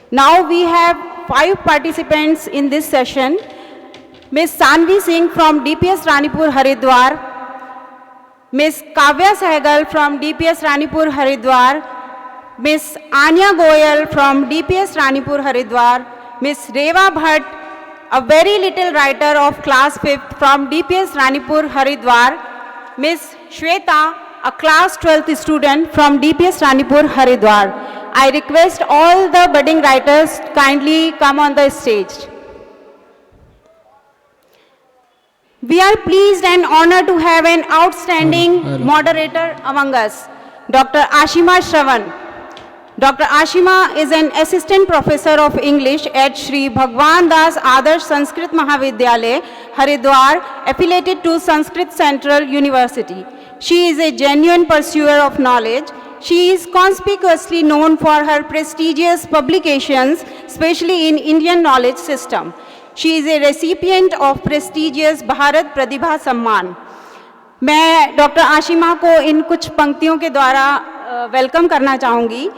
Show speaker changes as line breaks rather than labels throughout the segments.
Now we have 5 participants in this session. Ms. Sanvi Singh from DPS Ranipur Haridwar, Ms. Kavya Sehgal from DPS Ranipur Haridwar, Ms. Anya Goyal from DPS Ranipur Haridwar, Ms. Reva Bhatt, a very little writer of class 5th from DPS Ranipur Haridwar, Ms. Shweta, a class 12th student from DPS Ranipur Haridwar. I request all the budding writers to kindly come on the stage. We are pleased and honored to have an outstanding moderator among us, Dr. Ashima Shravan. Dr. Ashima is an assistant professor of English at Shri Bhagwan Das Adarsh Sanskrit Mahavidyalaya, Haridwar, affiliated to Sanskrit Central University. She is a genuine pursuer of knowledge. She is conspicuously known for her prestigious publications, especially in Indian knowledge system. She is a recipient of prestigious Bharat Pratibha Samman. मैं doctor Ashima को इन कुछ पंक्तियों के द्वारा welcome करना चाहूँगी।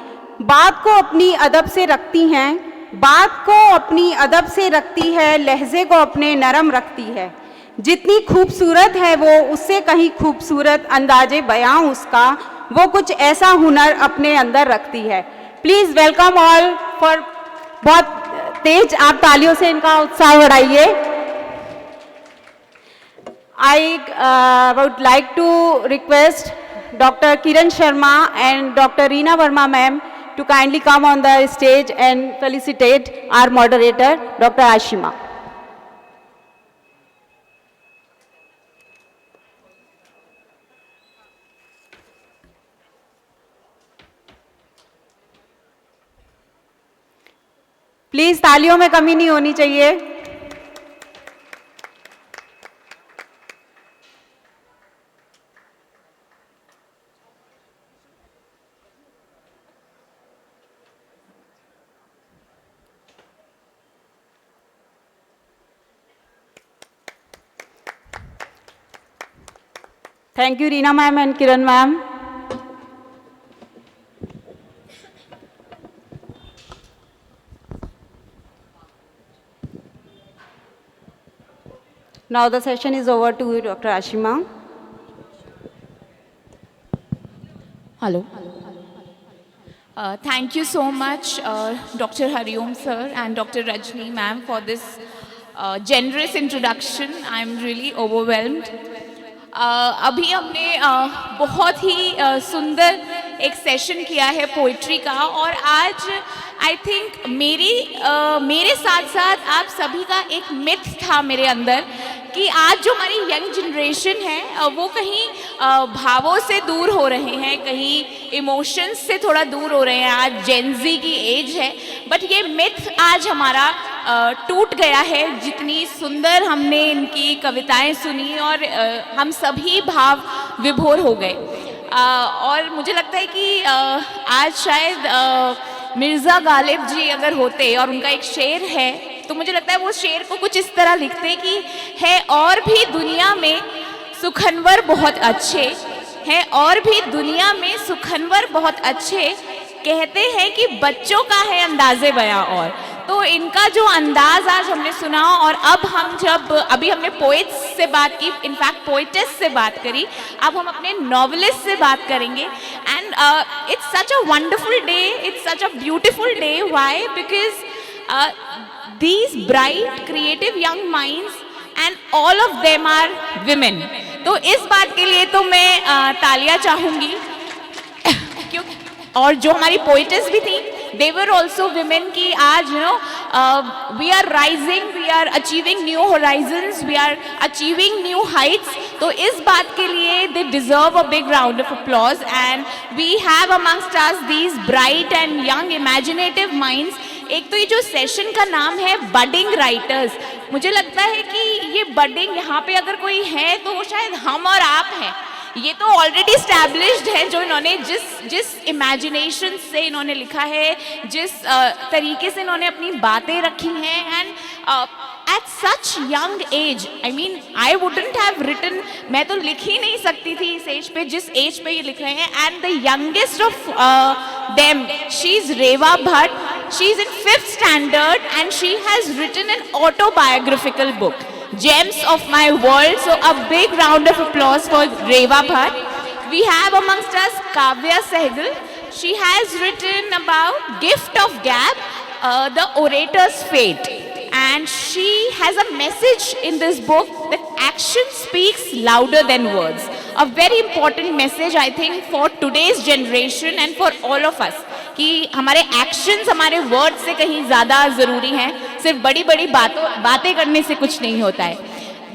बात को अपनी अदब से रखती हैं, बात को अपनी अदब से रखती है, लहजे को अपने नरम रखती है। जितनी खूबसूरत है वो उससे कहीं खूबसूरत अंदाजे बयां उसका, वो कुछ ऐसा हुनर अपने अंदर रखती है। प्लीज़ वेलकम ऑल फॉर, बहुत तेज आप तालियों से इनका उत्साह बढ़ाइए। I would like to request Dr. Kiran Sharma and Dr. Reena Verma ma'am to kindly come on the stage and felicitate our moderator, Dr. Ashima. Please तालियों में कमी नहीं होनी चाहिए। Thank you, Reena ma'am and Kiran ma'am. Now the session is over to you, Dr. Ashima.
Hello. Thank you so much, Dr. Hariom sir and Dr. Rajni ma'am for this generous introduction. I am really overwhelmed. अभी हमने बहुत ही सुंदर एक session किया है poetry का, और आज आई थिंक मेरे साथ साथ आप सभी का एक मिथ था मेरे अंदर कि आज जो हमारी यंग जनरेशन है वो कहीं भावों से दूर हो रहे हैं, कहीं इमोशंस से थोड़ा दूर हो रहे हैं। आज जेनजी की एज है, बट ये मिथ आज हमारा टूट गया है। जितनी सुंदर हमने इनकी कविताएं सुनी और हम सभी भाव विभोर हो गए। और मुझे लगता है कि आज शायद मिर्ज़ा गालिब जी अगर होते और उनका एक शेर है, तो मुझे लगता है वो शेर को कुछ इस तरह लिखते कि है और भी दुनिया में सुखनवर बहुत अच्छे, हैं और भी दुनिया में सुखनवर बहुत अच्छे, कहते हैं कि बच्चों का है अंदाज़े बयां। और तो इनका जो अंदाज आज हमने सुना, और अब हम अभी हमने पोइट्स से बात की, इनफैक्ट पोइटेस से बात करी, अब हम अपने नॉवलिस्ट से बात करेंगे। And it's such a wonderful day, it's such a beautiful day. Why? Because these bright creative young minds and all of them are women. तो इस बात के लिए तो मैं तालियां चाहूंगी क्योंकि और जो हमारी पोइटेस भी थी, they were also women की आज we are rising, we are achieving new horizons, we are achieving new heights. तो इस बात के लिए they deserve a big round of applause, and we have amongst us these bright and young imaginative minds. एक तो ये जो session का नाम है बडिंग राइटर्स, मुझे लगता है कि ये बडिंग यहाँ पे अगर कोई है तो वो शायद हम और आप हैं। ये तो ऑलरेडी स्टैब्लिश्ड है, जो इन्होंने जिस इमेजिनेशन से इन्होंने लिखा है, जिस तरीके से इन्होंने अपनी बातें रखी हैं। And at such young age, I mean I wouldn't have written, मैं तो लिख ही नहीं सकती थी इस एज पे जिस एज पे ये लिख रहे हैं। And the youngest of them, she is Reva Bhatt, She is in 5th standard and she has written an autobiographical book, Gems of My World. So a big round of applause for Reva Bhatt. We have amongst us Kavya Sehgal. She has written about Gift of Gab, the orator's fate. And she has a message in this book that action speaks louder than words. A very important message, I think, for today's generation and for all of us. कि हमारे actions हमारे words से कहीं ज़्यादा ज़रूरी हैं. सिर्फ बड़ी बड़ी बातें करने से कुछ नहीं होता है.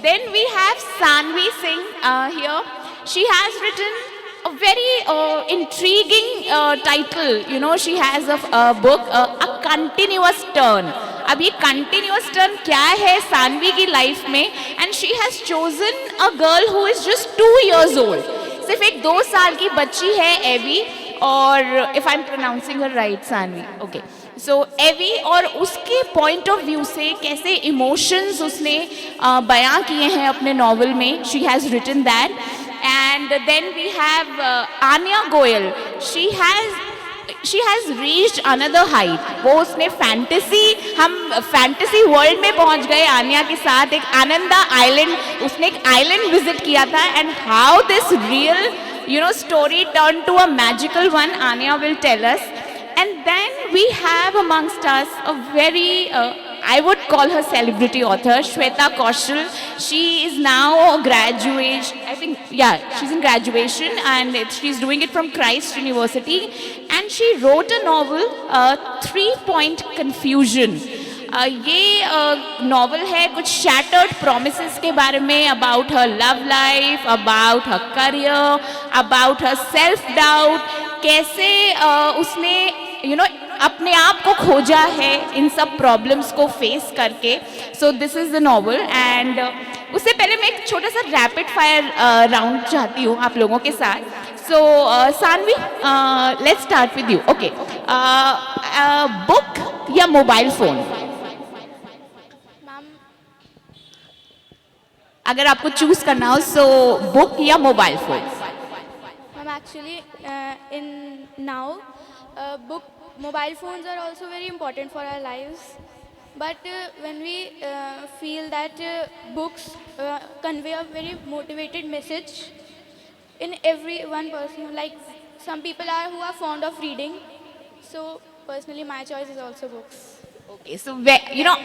Then we have Sanvi Singh here. She has written a very intriguing title. You know, she has a book, A Continuous Turn. अब ये कंटिन्यूअस टर्न क्या है सानवी की लाइफ में, and she has chosen a girl who is just 2 years old. सिर्फ एक 2 साल की बच्ची है एवी, और if I am pronouncing her right, Saanvi, okay. So Avi, और उसके पॉइंट ऑफ व्यू से कैसे इमोशंस उसने बयां किए हैं अपने नॉवल में. She has written that. And then we have Aanya Goyal. she has reached another height. वो उसने हम फैंटेसी वर्ल्ड में पहुंच गए आन्या के साथ. एक आनंदा आइलैंड, उसने एक आइलैंड विजिट किया था, and how this real story turn to a magical one, Aanya will tell us. And then we have amongst us a very, I would call her celebrity author, Shweta Kaushal. She is now a graduate, I think, yeah, she's in graduation, and she's doing it from Christ University. And she wrote a novel, 3 Point Confusion. ये novel है कुछ shattered promises के बारे में, about her love life, about her career, about her self doubt, कैसे उसने अपने आप को खोजा है इन सब प्रॉब्लम्स को फेस करके. So this is the novel. And उससे पहले मैं एक छोटा सा रैपिड फायर राउंड चाहती हूँ आप लोगों के साथ. So Saanvi, let's start with you. Okay, book या मोबाइल फोन? अगर आपको चूज करना हो, सो बुक या mobile phone?
Ma'am, actually, in now, mobile phones are also very important for our lives. But when we feel that books convey a very motivated message in every one person, like some people who are fond of reading. So personally, my choice is also books.
Okay, so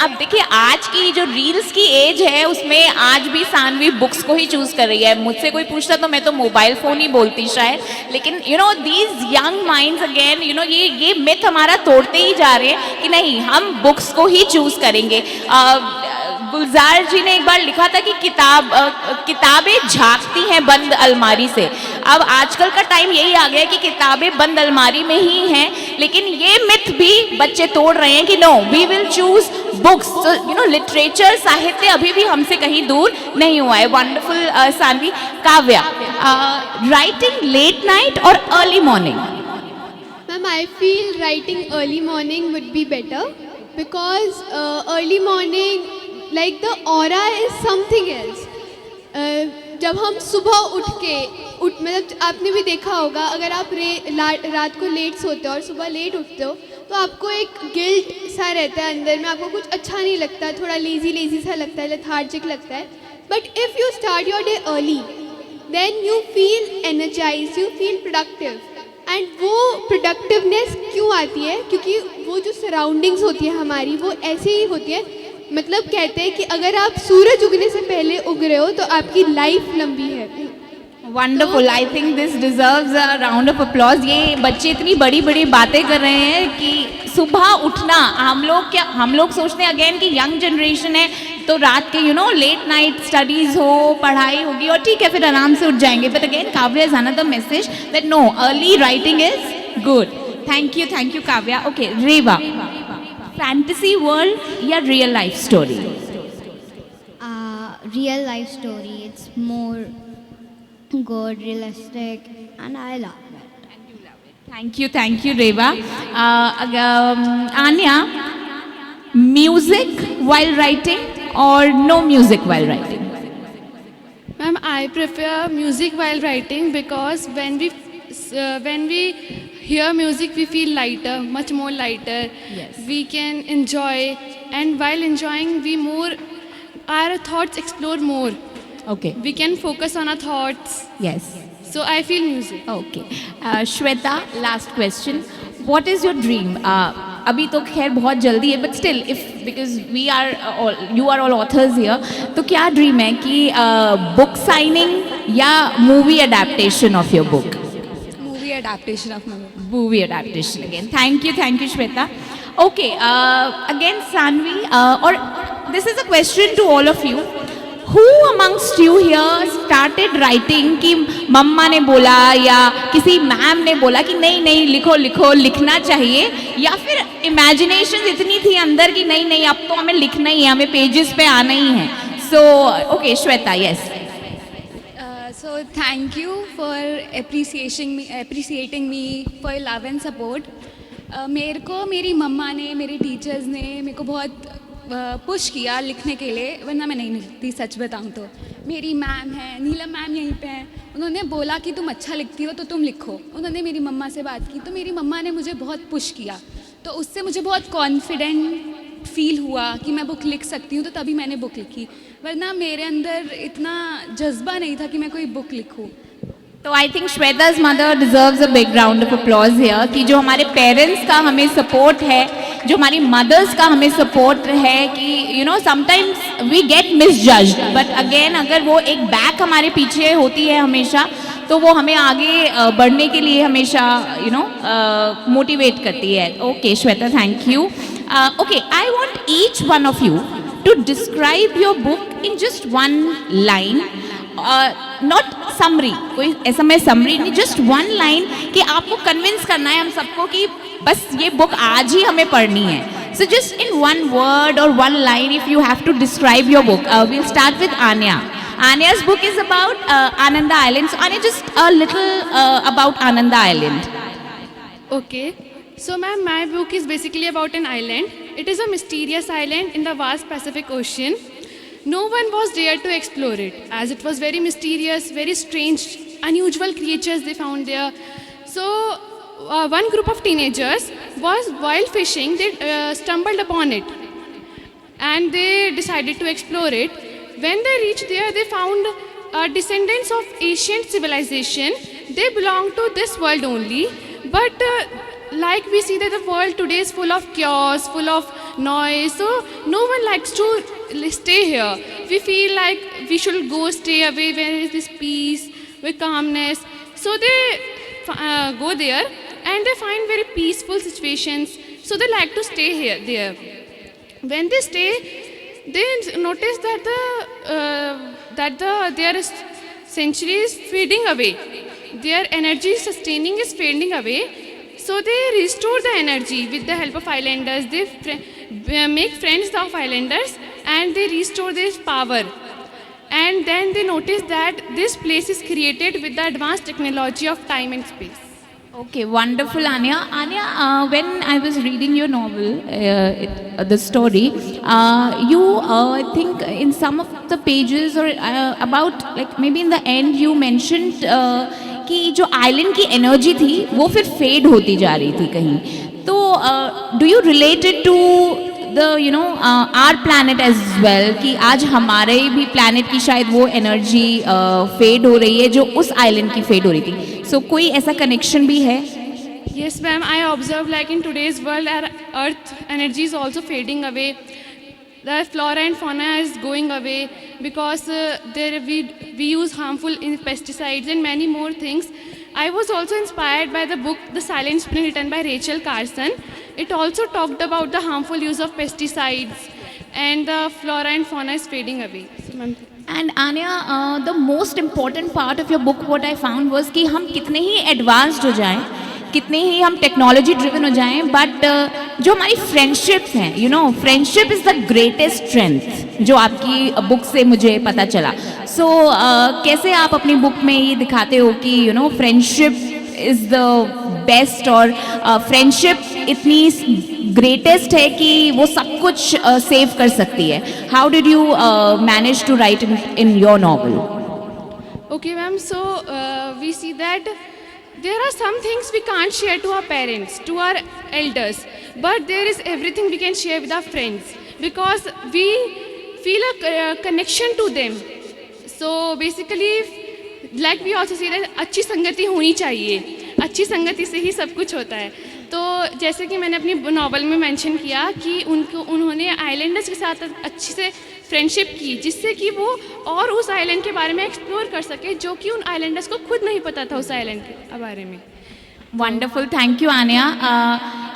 अब देखिए आज की जो reels की as है उसमें आज भी सानवी बुक्स को ही चूज कर रही है. मुझसे कोई पूछता तो मैं तो मोबाइल फोन ही बोलती शायद. लेकिन दीज यंग माइंड्स अगेन ये मिथ हमारा तोड़ते ही जा रहे हैं कि नहीं, हम बुक्स को ही चूज करेंगे. गुलजार जी ने एक बार लिखा था कि किताबें झांकती हैं बंद अलमारी से. अब आजकल का टाइम यही आ गया है कि किताबें बंद अलमारी में ही हैं, लेकिन ये मिथ भी बच्चे तोड़ रहे हैं कि no, we will choose books. Literature, साहित्य अभी भी हमसे कहीं दूर नहीं हुआ है. Wonderful Saanvi. Kavya, writing late night और early morning?
Ma'am, I feel writing early morning would be better because early morning, like the aura is something else. जब हम सुबह मतलब आपने भी देखा होगा, अगर आप रात को लेट सोते हो और सुबह लेट उठते हो तो आपको एक गिल्ट सा रहता है अंदर में, आपको कुछ अच्छा नहीं लगता, थोड़ा लेजी सा लगता है, लेथार्जिक लगता है. But if you start your day early, then you feel energize, you feel productive. And वो प्रोडक्टिवनेस क्यों आती है? क्योंकि वो जो सराउंडिंग्स होती है हमारी, वो ऐसे ही होती है. मतलब कहते हैं कि अगर आप सूरज उगने से पहले उग रहे हो तो आपकी लाइफ लंबी है.
Wonderful. I think this deserves a round of applause. ये बच्चे इतनी बड़ी बड़ी बातें कर रहे हैं कि सुबह उठना, हम लोग सोचते हैं अगेन कि यंग जनरेशन है तो रात के लेट नाइट स्टडीज हो, पढ़ाई होगी और ठीक है फिर आराम से उठ जाएंगे. But again Kavya is another message that no, early writing is good. Thank you Kavya. Okay, Reva, fantasy world या real life story?
Real life story. It's more good, realistic, and I love it.
Thank you, Reva. Anya, music while writing or no music while writing?
Ma'am, I prefer music while writing because when we hear music, we feel lighter, much more lighter.
Yes.
We can enjoy, and while enjoying, our thoughts explore more.
Okay.
We can focus on our thoughts.
Yes.
So I feel music.
Okay. Shweta, last question. What is your dream? अभी तो खैर बहुत जल्दी है, but still, because you are all authors here, तो क्या dream है कि book signing या movie adaptation of your book?
Movie adaptation of my book.
Movie adaptation again. Thank you, Shweta. Okay, again Sanvi, or this is a question to all of you. Who amongst you here started writing कि मम्मा ने बोला या किसी ma'am ने बोला कि नहीं नहीं लिखो लिखना चाहिए, या फिर इमेजिनेशन इतनी थी अंदर कि नहीं नहीं अब तो हमें लिखना ही है, हमें पेजेस पे आना ही है. So okay, Shweta, yes.
So thank you for appreciating me for your love and support. मेरे को मेरी मम्मा ने, मेरे टीचर्स ने मेरे को बहुत पुश किया लिखने के लिए, वरना मैं नहीं लिखती, सच बताऊँ तो. मेरी मैम है, नीलम मैम यहीं पे हैं, उन्होंने बोला कि तुम अच्छा लिखती हो तो तुम लिखो. उन्होंने मेरी मम्मा से बात की तो मेरी मम्मा ने मुझे बहुत पुश किया, तो उससे मुझे बहुत कॉन्फिडेंट फील हुआ कि मैं बुक लिख सकती हूँ, तो तभी मैंने बुक लिखी. वरना मेरे अंदर इतना जज्बा नहीं था कि मैं कोई बुक लिखूँ.
तो I think Shweta's mother deserves a big round of applause here कि जो हमारे पेरेंट्स का हमें सपोर्ट है, जो हमारी मदर्स का हमें सपोर्ट है कि sometimes we get misjudged, but again अगर वो एक बैक हमारे पीछे होती है हमेशा, तो वो हमें आगे बढ़ने के लिए हमेशा मोटिवेट करती है. Okay Shweta, thank you. Okay, I want each one of you to describe your book in just one line, not summary, कोई ऐसा मैं समरी नहीं, जस्ट वन लाइन कि आपको कन्विंस करना है हम सबको कि बस ये बुक आज ही हमें पढ़नी है. So just in one word or one line if you have to describe your book. We'll start with Aanya. Anya's book is about Ananda Island. So Anya, just a little about Ananda Island.
Okay. So ma'am, my book is basically about an island. It is a mysterious island in the vast Pacific Ocean. No one was dared to explore it, as it was very mysterious, very strange, unusual creatures they found there. So one group of teenagers was while fishing, they stumbled upon it and they decided to explore it. When they reached there, they found descendants of ancient civilization. They belong to this world only, but like we see that the world today is full of chaos, full of noise, so no one likes to stay here. We feel like we should go stay away where is this peace, with calmness. So they go there and they find very peaceful situations, so they like to stay there. When they stay, they notice that their century is fading away. Their energy sustaining is fading away. So they restore the energy with the help of islanders. They make friends of islanders and they restore this power. And then they notice that this place is created with the advanced technology of time and space.
Okay, wonderful, Anya. Anya, when I was reading your novel, the story, you, I think in some of the pages or about, like maybe in the end, you mentioned कि जो island की energy थी, वो फिर fade होती जा रही थी कहीं. तो do you relate it to the our planet as well, कि आज हमारे भी planet की शायद वो energy fade हो रही है जो उस island की fade हो रही थी. So कोई ऐसा connection भी है?
Yes ma'am, I observe like in today's world our earth energy is also fading away. The flora and fauna is going away because we use harmful pesticides and many more things. I was also inspired by the book The Silent Spring written by Rachel Carson. It also talked about the harmful use of pesticides and the flora and fauna is fading away. So, ma'am.
And Anya, the most important part of your book what I found was कि हम कितने ही advanced हो जाएं, कितने ही हम technology driven हो जाएं, but जो हमारी फ्रेंडशिप्स हैं, friendship is the greatest strength, जो आपकी बुक से मुझे पता चला. सो कैसे आप अपनी बुक में ये दिखाते हो कि फ्रेंडशिप इज़ द बेस्ट और फ्रेंडशिप इतनी ग्रेटेस्ट है कि वो सब कुछ सेव कर सकती है. How did you manage to write in your novel?
Okay ma'am, so we see that there are some things we can't share to our parents, to our elders, but there is everything we can share with our friends because we feel a connection to them. So basically, like we also say that अच्छी संगति होनी चाहिए, अच्छी संगति से ही सब कुछ होता है. तो जैसे कि मैंने अपनी नॉवल में मेंशन किया कि उन्होंने आइलैंडर्स के साथ अच्छी से फ्रेंडशिप की जिससे कि वो और उस आइलैंड के बारे में एक्सप्लोर कर सके जो कि उन आइलैंडर्स को खुद नहीं पता था उस आइलैंड के बारे में.
Wonderful, thank you Aanya.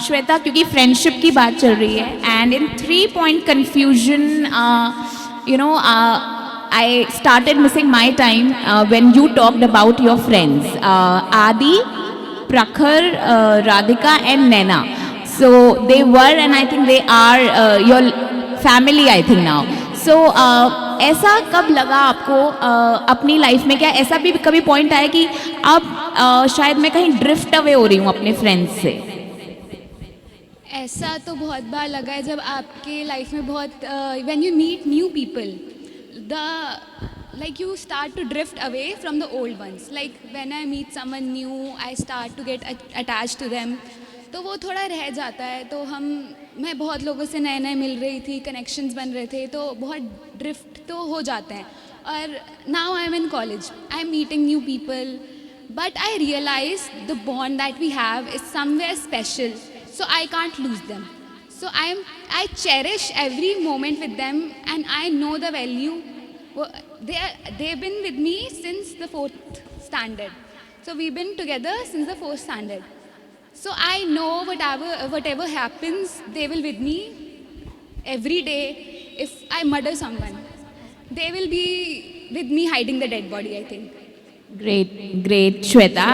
Shweta, क्योंकि फ्रेंडशिप की बात चल रही है and in 3 point confusion, you know, I started missing my time when you talked about your friends, Adi, Prakhar, Radhika and Naina. So they were and I think they are your family I think now. So ऐसा कब लगा आपको अपनी life में, क्या ऐसा भी कभी पॉइंट आया कि अब शायद मैं कहीं ड्रिफ्ट अवे हो रही हूँ अपने फ्रेंड्स से?
ऐसा तो बहुत बार लगा है जब आपके लाइफ में बहुत when you meet new people like you start to drift away from the old ones. Like when I meet someone new, I start to get attached to them. तो वो थोड़ा रह जाता है. तो मैं बहुत लोगों से नए नए मिल रही थी, कनेक्शंस बन रहे थे, तो बहुत ड्रिफ्ट तो हो जाते हैं. और now I am in college, I am meeting new people, but I realize the bond that we have is somewhere special, so I can't lose them. So I cherish every moment with them and I know the value. They've been with me since the 4th standard. So we've been together since the 4th standard. So I know whatever happens, they will with me every day. If I murder someone, they will be with me hiding the dead body, I think.
Great Shweta,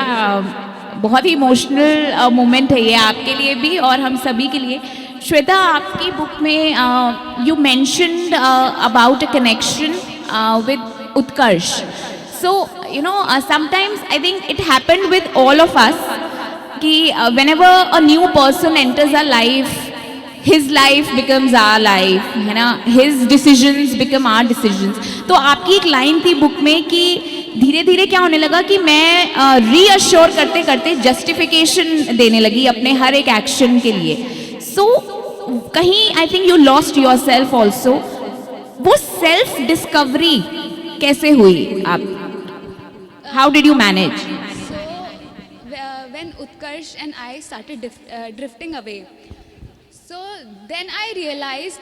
बहुत ही emotional moment है ये आपके लिए भी और हम सभी के लिए. श्वेता, आपकी बुक में you mentioned about a connection with Utkarsh. So you know sometimes I think it happened with all of us कि whenever a new person enters our life, his life becomes our life, है ना, his decisions become our decisions. तो आपकी एक line थी book में कि धीरे धीरे क्या होने लगा कि मैं रीअश्योर करते करते जस्टिफिकेशन देने लगी अपने हर एक एक्शन के लिए. सो कहीं I think you lost your self also. वो सेल्फ डिस्कवरी कैसे हुई? आप how did you manage?
When Utkarsh and I started drifting away, so then I realized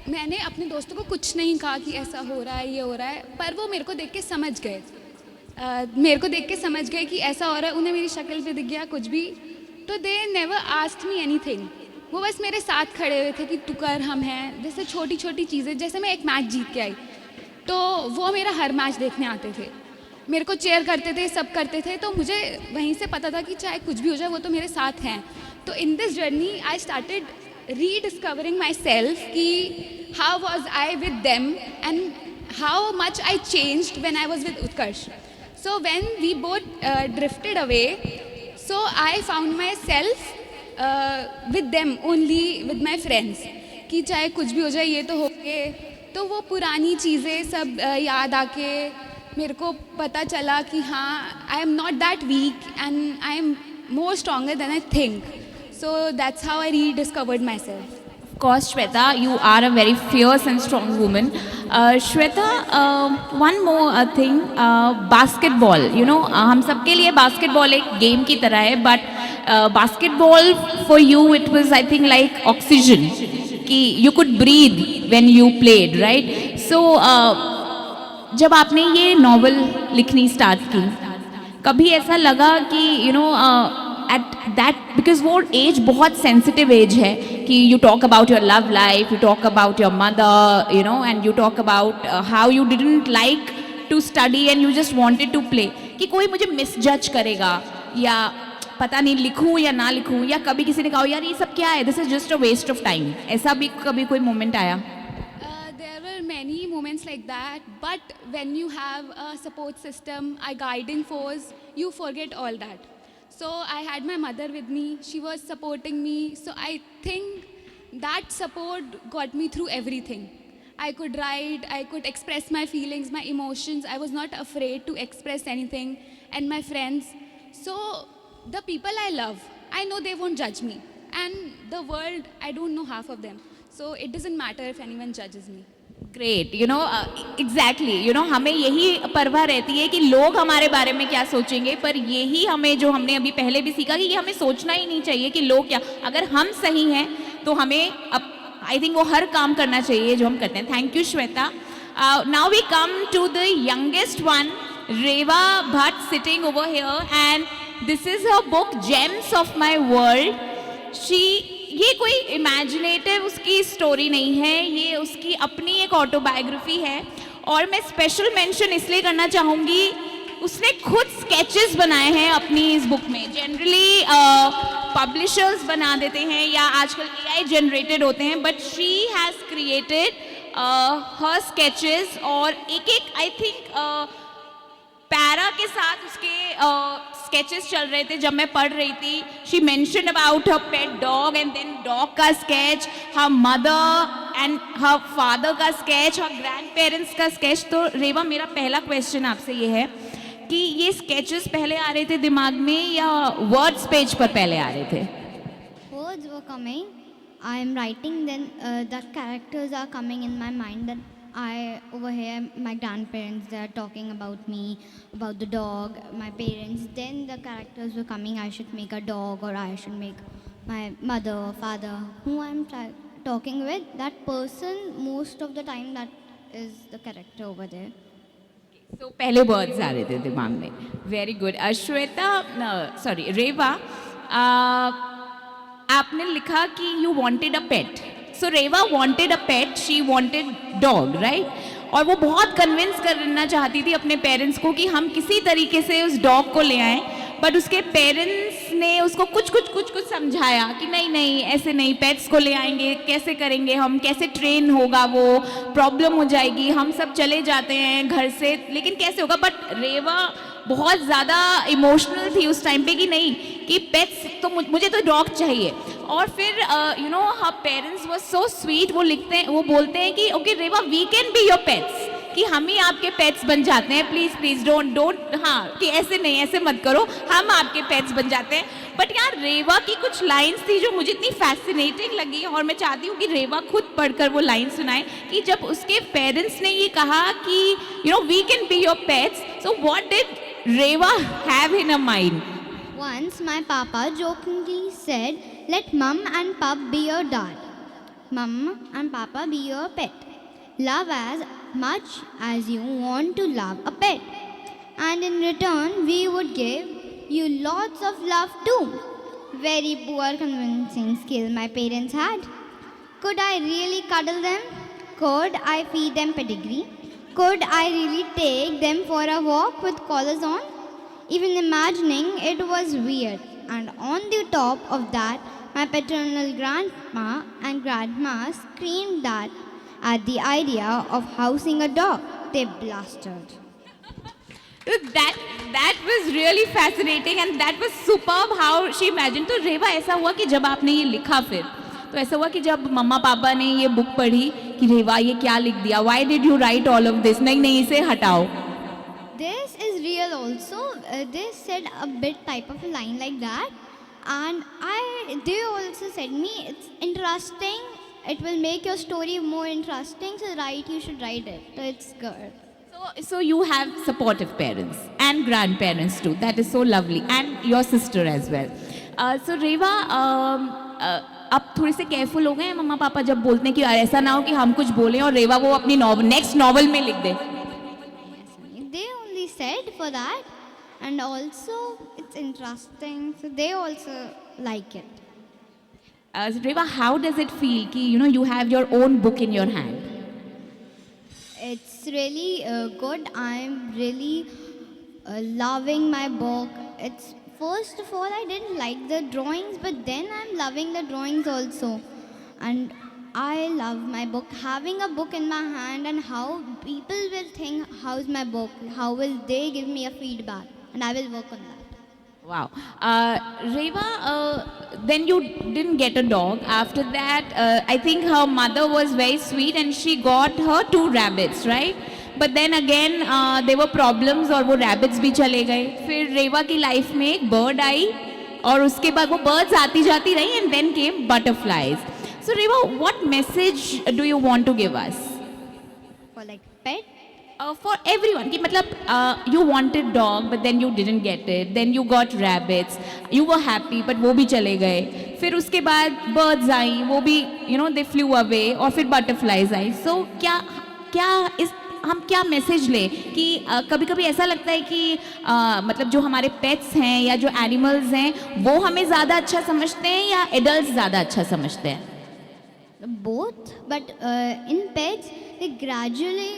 मैंने अपने दोस्तों को कुछ नहीं कहा कि ऐसा हो रहा है, ये हो रहा है, पर वो मेरे को देख के समझ गए. कि ऐसा हो रहा है. उन्हें मेरी शक्ल पे दिख गया कुछ भी, तो they never asked me anything. वो बस मेरे साथ खड़े हुए थे कि तू कर, हम हैं. जैसे छोटी छोटी चीज़ें, जैसे मैं एक मैच जीत के आई तो वो मेरा हर मैच देखने आते थे, मेरे को चेयर करते थे, सब करते थे. तो मुझे वहीं से पता था कि चाहे कुछ भी हो जाए वो तो मेरे साथ हैं. तो in this journey I started rediscovering myself कि how was I with them and how much I changed when I was with Utkarsh. So when we both drifted away, so I found myself with them only, with my friends, कि चाहे कुछ भी हो जाए ये तो हो गए. तो वो पुरानी चीज़ें सब याद आके मेरे को पता चला कि हाँ, I am not that weak and I am more stronger than I think. So that's how I rediscovered myself.
Of course, Shweta, you are a very fierce and strong woman. Shweta, one more thing, basketball. You know, हम सबके लिए basketball एक game की तरह है, but basketball for you it was I think like oxygen, कि you could breathe when you played, right? So जब आपने ये नॉवल लिखनी स्टार्ट की, कभी ऐसा लगा कि you know at that, because वो एज बहुत सेंसिटिव एज है कि you talk about your love life, you talk about your mother, you know, and you talk about how you didn't like to study and you just wanted to play, कि कोई मुझे misjudge करेगा या पता नहीं लिखूं या ना लिखूं, या कभी किसी ने कहा यार ये सब क्या है, this is just a waste of time. ऐसा भी कभी कोई मोमेंट आया?
Many moments like that, but when you have a support system, a guiding force, you forget all that. So I had my mother with me, she was supporting me, so I think that support got me through everything. I could write, I could express my feelings, my emotions. I was not afraid to express anything, and my friends. So the people I love, I know they won't judge me. And the world, I don't know half of them. So it doesn't matter if anyone judges me.
Great exactly हमें यही परवाह रहती है कि लोग हमारे बारे में क्या सोचेंगे, पर यही हमें जो हमने अभी पहले भी सीखा कि ये हमें सोचना ही नहीं चाहिए कि लोग क्या, अगर हम सही हैं तो हमें अब आई थिंक वो हर काम करना चाहिए जो हम करते हैं. Thank you Shweta. Now we come to the youngest one, Reva Bhatt, sitting over here, and this is her book gems of my world. ये कोई इमेजिनेटिव उसकी स्टोरी नहीं है, ये उसकी अपनी एक ऑटोबायोग्राफी है. और मैं स्पेशल मेंशन इसलिए करना चाहूँगी, उसने खुद स्केचेस बनाए हैं अपनी इस बुक में. जनरली पब्लिशर्स बना देते हैं या आजकल AI जनरेटेड होते हैं, but she has created her sketches. और एक आई थिंक पैरा के साथ उसके स्केचेस चल रहे थे जब मैं पढ़ रही थी. She mention about her pet dog and then dog का sketch, her mother and her father का स्केच, हर ग्रैंड पेरेंट्स का स्केच. तो रेवा, मेरा पहला क्वेश्चन आपसे ये है कि ये स्केचेस पहले आ रहे थे दिमाग में या वर्ड्स पेज पर पहले आ रहे थे?
Words were coming. I am writing, then the characters are coming in my mind. That over here, my grandparents, they are talking about me, about the dog, my parents. Then the characters were coming. I should make a dog, or I should make my mother, father, who I'm talking with. That person, most of the time, that is the character over there.
तो पहले words आ रहे थे दिमाग में. Very good. Shweta, sorry Reva, आपने लिखा कि you wanted a pet. So Reva wanted a pet, she wanted dog, right? और वो बहुत कन्विंस करना चाहती थी अपने पेरेंट्स को कि हम किसी तरीके से उस डॉग को ले आएं, बट उसके पेरेंट्स ने उसको कुछ समझाया कि नहीं नहीं, ऐसे नहीं, पेट्स को ले आएंगे, कैसे करेंगे हम, कैसे ट्रेन होगा, वो प्रॉब्लम हो जाएगी, हम सब चले जाते हैं घर से, लेकिन कैसे होगा. बट रेवा बहुत ज़्यादा इमोशनल थी उस टाइम पे कि नहीं, कि पेट्स तो मुझे तो डॉग चाहिए. और फिर हर पेरेंट्स वर सो स्वीट. वो बोलते हैं कि okay Reva, we can be your pets, कि हम ही आपके पेट्स बन जाते हैं. प्लीज़ डोंट हाँ, कि ऐसे नहीं, ऐसे मत करो, हम आपके पेट्स बन जाते हैं. बट यार, रेवा की कुछ लाइंस थी जो मुझे इतनी फैसिनेटिंग लगी, और मैं चाहती हूँ कि रेवा खुद पढ़कर वो लाइन सुनाए कि जब उसके पेरेंट्स ने ये कहा कि we can be your pets, so what did Reva have in a mind?
Once my papa jokingly said, "Let mum and pup be your dad. Mum and papa be your pet. Love as much as you want to love a pet. And in return, we would give you lots of love too." Very poor convincing skill my parents had. Could I really cuddle them? Could I feed them pedigree? Could I really take them for a walk with collars on? Even imagining it was weird. And on the top of that, my paternal grandma and grandma screamed that at the idea of housing a dog. They blustered.
That was really fascinating and that was superb how she imagined. तो रेवा, ऐसा हुआ कि जब आपने ये लिखा, फिर तो ऐसा हुआ कि जब मम्मा पापा ने ये बुक पढ़ी कि रेवा ये क्या लिख दिया, why did you write all of this, नहीं इसे हटाओ.
This is real also. They said a bit type of a line like that. And they also said me, it's interesting. It will make your story more interesting. So you should write it. So it's good.
So you have supportive parents and grandparents too. That is so lovely. And your sister as well. So Reva, अब थोड़े से careful हो गए हैं मम्मा पापा जब बोलते हैं कि ऐसा ना हो कि हम कुछ बोलें और रेवा वो अपनी नेक्स्ट नॉवल में लिख दे.
They only said for that, and also it's interesting, so they also like it.
So Reva, how does it feel कि you have your own book in your hand?
It's really good. I'm really loving my book. It's first of all I didn't like the drawings, but then I'm loving the drawings also, and I love my book. Having a book in my hand and how people will think, how's my book? How will they give me a feedback? And I will work on that.
Wow. Reva, then you didn't get a dog. After that, I think her mother was very sweet and she got her 2 rabbits, right? But then again there were problems और वो rabbits भी चले गए. फिर रेवा की life में एक bird आई और उसके बाद वो बर्ड्स आती जाती रही and then came butterflies. So Reva, what message do you want to give us
For like pet,
for everyone? कि मतलब you wanted dog but then you didn't get it, then you got rabbits, you were happy but वो भी चले गए. फिर उसके बाद birds आई, वो भी you know they flu away, और फिर बटरफ्लाइज आई. सो हम क्या मैसेज लें कि कभी कभी ऐसा लगता है कि मतलब जो हमारे पेट्स हैं या जो एनिमल्स हैं वो हमें ज़्यादा अच्छा समझते हैं या एडल्ट ज़्यादा अच्छा समझते हैं?
both, but in pets they gradually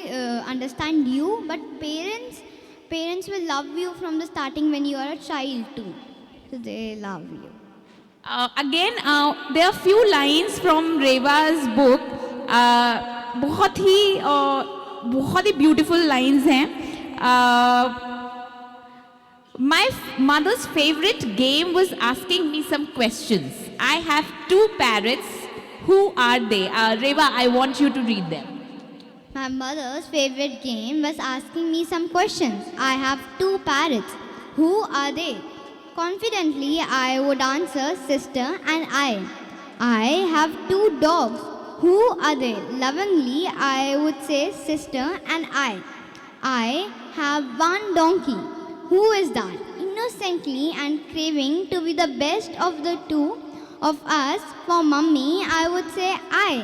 understand you, but parents will love you from the starting when you are a child too, so they love you.
Again, there are few lines from Reva's book. बहुत ही beautiful lines हैं. My mother's favorite game was asking me some questions. I have 2 parrots. Who are they? Reva, I want you to read them.
My mother's favorite game was asking me some questions. I have 2 parrots. Who are they? Confidently, I would answer sister and I. I have 2 dogs. Who are they? Lovingly, I would say sister and I. I have 1 donkey. Who is that? Innocently and craving to be the best of the 2 of us, for mummy, I would say I.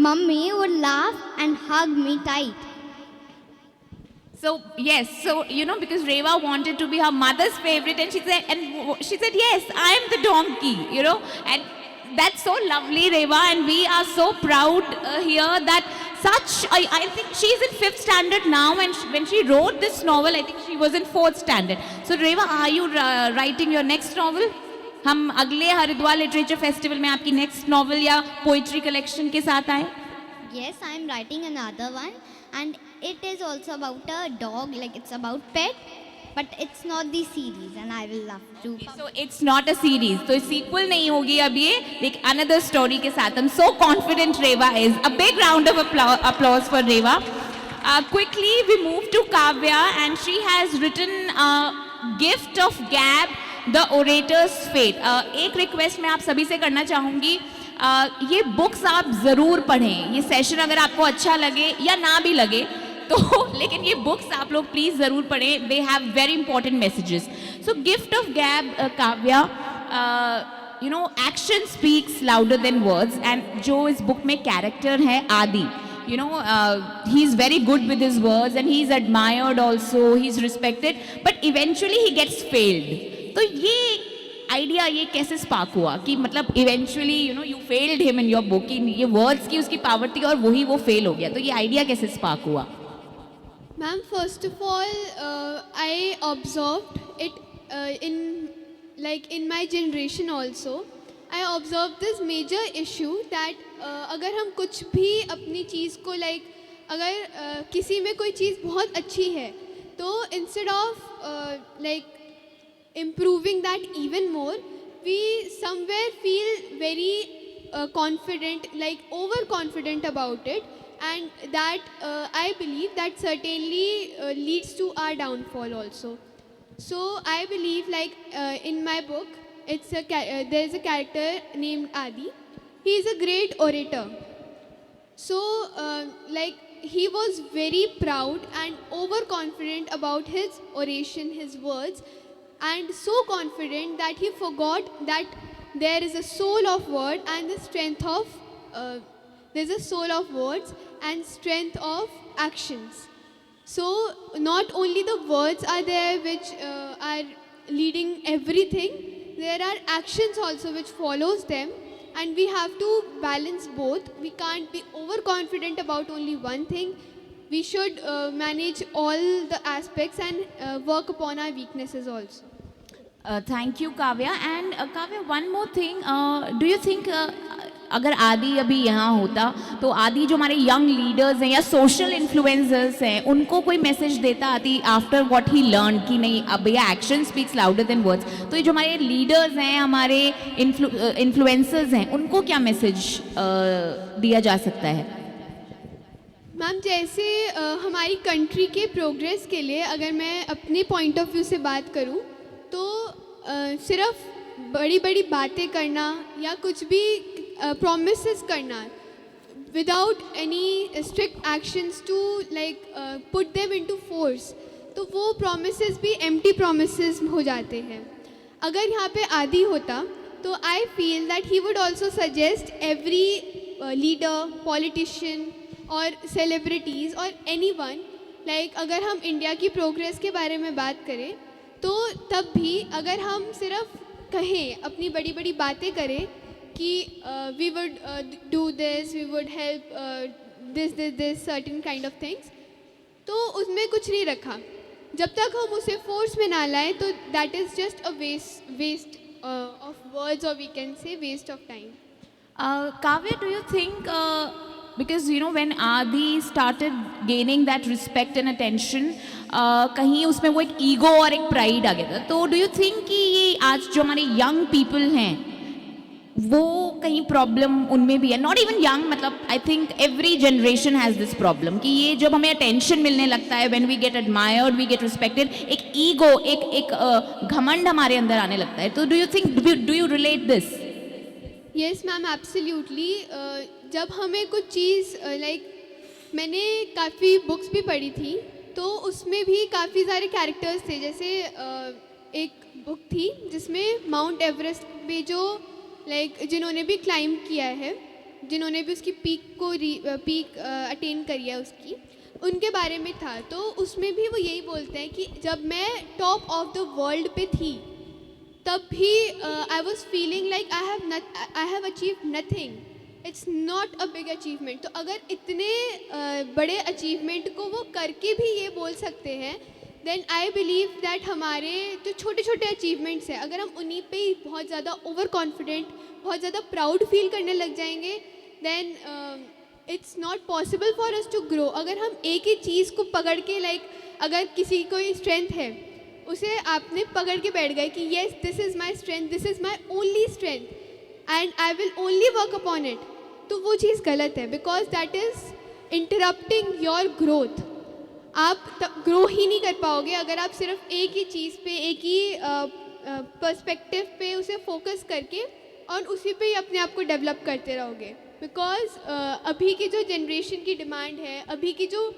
Mummy would laugh and hug me tight.
So yes, so you know, because Reva wanted to be her mother's favorite, and she said yes, I am the donkey, you know, and that's so lovely, Reva, and we are so proud here that I think she's in 5th standard now, and when she wrote this novel, I think she was in 4th standard. So Reva, are you writing your next novel? हम अगले Haridwar literature festival में आपकी next novel या poetry collection के साथ आए?
Yes, I am writing another one, and it is also about a dog, like it's about pet, but it's not the series, and I will love to.
So it's not a series, तो sequel नहीं होगी अब ये, एक another story के साथ. I'm so confident Reva is. A big round of applause for Reva. Quickly we move to Kavya, and she has written Gift of Gab, The Orator's Fate. एक request मैं आप सभी से करना चाहूँगी, ये बुक्स आप ज़रूर पढ़ें. ये सेशन अगर आपको अच्छा लगे या ना भी लगे तो, लेकिन ये बुक्स आप लोग प्लीज़ ज़रूर पढ़ें. They have very important messages. So gift of gab, Kavya, you know, action speaks louder than words. And जो इस बुक में कैरेक्टर है आदि, you know, he is very good with his words and he is admired also, he is respected, but eventually he gets failed. तो ये idea ये कैसे spark हुआ कि मतलब eventually you know you failed him in your book, कि ये words की उसकी पावर थी और वही वो फेल हो गया, तो ये आइडिया कैसे स्पार्क हुआ?
Ma'am, first of all, I observed it in my generation also. I observed this major issue that अगर हम कुछ भी अपनी चीज़ को अगर किसी में कोई चीज़ बहुत अच्छी है तो instead of improving that even more, we somewhere feel very confident, overconfident about it, and that I believe that certainly leads to our downfall also. So I believe in my book, there is a character named Adi. He is a great orator. So he was very proud and overconfident about his oration, his words, and so confident that he forgot that there is a soul of word and the strength of there's a soul of words and strength of actions. So not only the words are there which are leading everything, there are actions also which follows them, and we have to balance both. We can't be overconfident about only one thing. We should manage all the aspects and work upon our weaknesses also.
Thank you, Kavya. And Kavya, one more thing. Do you think अगर आदि अभी यहाँ होता तो आदि जो हमारे young leaders हैं या सोशल इन्फ्लुएंसर्स हैं उनको कोई मैसेज देता आदि आफ्टर व्हाट ही लर्न कि नहीं अब भैया action speaks louder than words, तो ये जो हमारे लीडर्स हैं हमारे इन्फ्लुएंसर्स हैं उनको क्या मैसेज दिया जा सकता है?
मैम जैसे हमारी कंट्री के प्रोग्रेस के लिए अगर मैं अपने पॉइंट ऑफ व्यू से बात करूं तो सिर्फ बड़ी बड़ी बातें करना या कुछ भी प्रॉमिसेस करना without any strict actions to like put them into force, तो वो प्रॉमिसेस भी एम्प्टी प्रॉमिसेस हो जाते हैं. अगर यहाँ पे आदि होता तो I feel that he would also suggest every leader, politician और सेलिब्रिटीज़ और एनीवन, लाइक अगर हम इंडिया की प्रोग्रेस के बारे में बात करें तो तब भी अगर हम सिर्फ कहें, अपनी बड़ी बड़ी बातें करें कि we would do this, we would help this certain kind of things, तो उसमें कुछ नहीं रखा. जब तक हम उसे फोर्स में ना लाएं तो that is just a waste of words, और we can say waste of time.
Kavya, do you think, because you know when Adi started gaining that respect and attention, कहीं उसमें वो एक ईगो और एक प्राइड आ गया था, तो डू यू थिंक कि ये आज जो हमारे यंग पीपल हैं वो कहीं प्रॉब्लम उनमें भी है? नॉट इवन यंग, मतलब I think every generation has this problem कि ये जब हमें अटेंशन मिलने लगता है, when we get admired, we get respected, एक ईगो, एक घमंड हमारे अंदर आने लगता है. तो do you think, do you relate this?
Yes ma'am, absolutely. जब हमें कुछ चीज़ लाइक मैंने काफ़ी बुक्स भी पढ़ी थी तो उसमें भी काफ़ी सारे कैरेक्टर्स थे. जैसे एक बुक थी जिसमें माउंट एवरेस्ट पे जो लाइक जिन्होंने भी क्लाइंब किया है, जिन्होंने भी उसकी पीक अटेन करी है उसकी, उनके बारे में था. तो उसमें भी वो यही बोलते हैं कि जब मैं टॉप ऑफ द वर्ल्ड पे थी तब भी I was feeling like I have achieve nothing, it's not a big achievement. तो अगर इतने बड़े अचीवमेंट को वो करके भी ये बोल सकते हैं, देन आई बिलीव दैट हमारे जो छोटे छोटे अचीवमेंट्स हैं, अगर हम उन्हीं पे ही बहुत ज़्यादा ओवर कॉन्फिडेंट, बहुत ज़्यादा प्राउड फील करने लग जाएंगे, then it's not possible for us to grow. अगर हम एक ही चीज़ को पकड़ के लाइक अगर किसी कोई स्ट्रेंथ है उसे आपने पकड़ के बैठ गए कि yes this is my strength, this is my only strength and I will only work upon it, तो वो चीज़ गलत है, because that is interrupting your growth. आप तब ग्रो ही नहीं कर पाओगे अगर आप सिर्फ एक ही चीज़ पे, एक ही पर्सपेक्टिव पे उसे फोकस करके और उसी पे ही अपने आप को डेवलप करते रहोगे. बिकॉज अभी की जो जनरेशन की डिमांड है, अभी की जो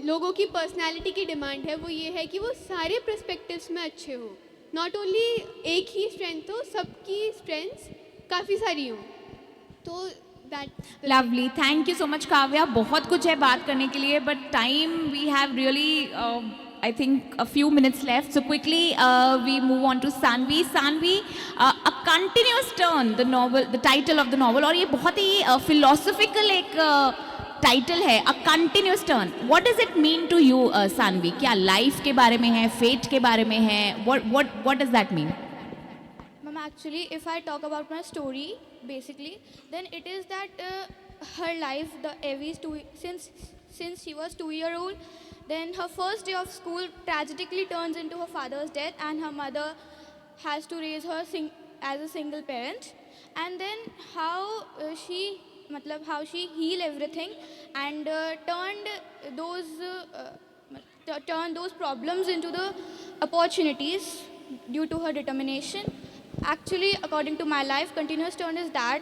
लोगों की पर्सनालिटी की डिमांड है, वो ये है कि वो सारे पर्सपेक्टिव्स में अच्छे हो, नॉट ओनली एक ही स्ट्रेंथ हो, सबकी स्ट्रेंथ्स काफ़ी सारी हों. तो that
lovely, thank you so much Kavya. बहुत कुछ है बात करने के लिए, but time we have really I think a few minutes left, so quickly we move on to Sanvi. Sanvi, a continuous turn, the novel, the title of the novel, और ये बहुत ही philosophical एक टाइटल है, a continuous turn. What does it mean to you, Sanvi? क्या life के बारे में है, फेट के बारे में है? What does that mean?
Ma'am, actually, if I talk about my story, basically, then it is that her life, the Evie's since she was 2-year-old, then her first day of school tragically turns into her father's death, and her mother has to raise her as a single parent. And then how she healed everything and turned those problems into the opportunities due to her determination. Actually, according to my life, continuous turn is that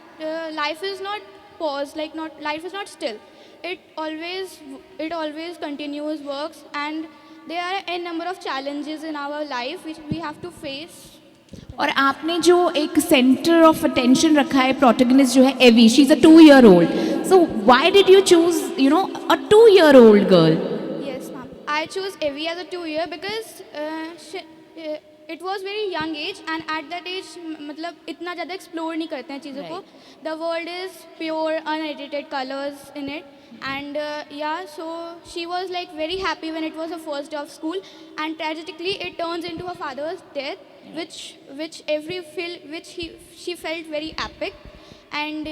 life is not pause, life is not still. It always continues, works, and there are a number of challenges in our life which we have to face.
और आपने जो एक centre of attention रखा है, protagonist जो है Avi, she is a 2-year-old. So why did you choose a 2-year-old girl?
Yes, ma'am. I choose Evie as a 2-year because it was very young age, and at that age मतलब इतना ज़्यादा explore नहीं करते हैं चीज़ों को. The world is pure, unedited colors in it. And so she was like very happy when it was her first day of school, and tragically it turns into her father's death, which she felt very epic, and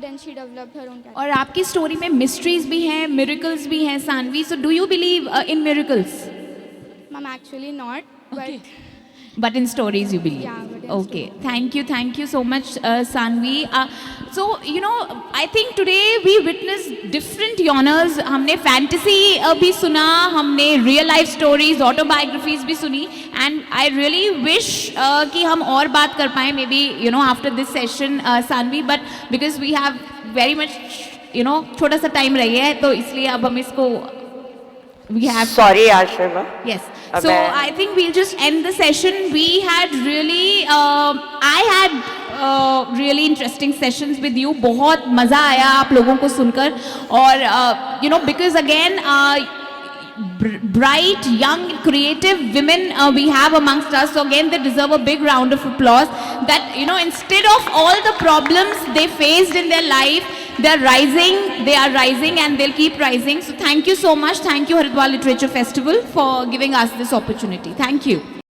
then she developed her own character.
और आपकी story में mysteries भी हैं, miracles भी हैं, Saanvi. So do you believe in miracles?
Ma'am, actually not,
Okay.
but
But in stories you believe.
Yeah, but in
Okay, thank you so much, Sanvi. So you know, I think today we witnessed different genres. हमने fantasy भी सुना, हमने real life stories, autobiographies भी सुनी, and I really wish कि हम और बात कर पाएं, maybe you know after this session, Sanvi. But because we have very much, you know, छोटा सा time रह गया है, तो इसलिए अब हम इसको we have.
Sorry, Ashima.
Yes.
अब
So
मैं-
I think we'll just end the session. We had really, I had really interesting sessions with you. बहुत मज़ा आया आप लोगों को सुनकर और you know because again bright, young, creative women we have amongst us. So again, they deserve a big round of applause. That you know, instead of all the problems they faced in their life, they are rising, and they'll keep rising. So thank you so much. Thank you, Haridwar Literature Festival, for giving us this opportunity. Thank you.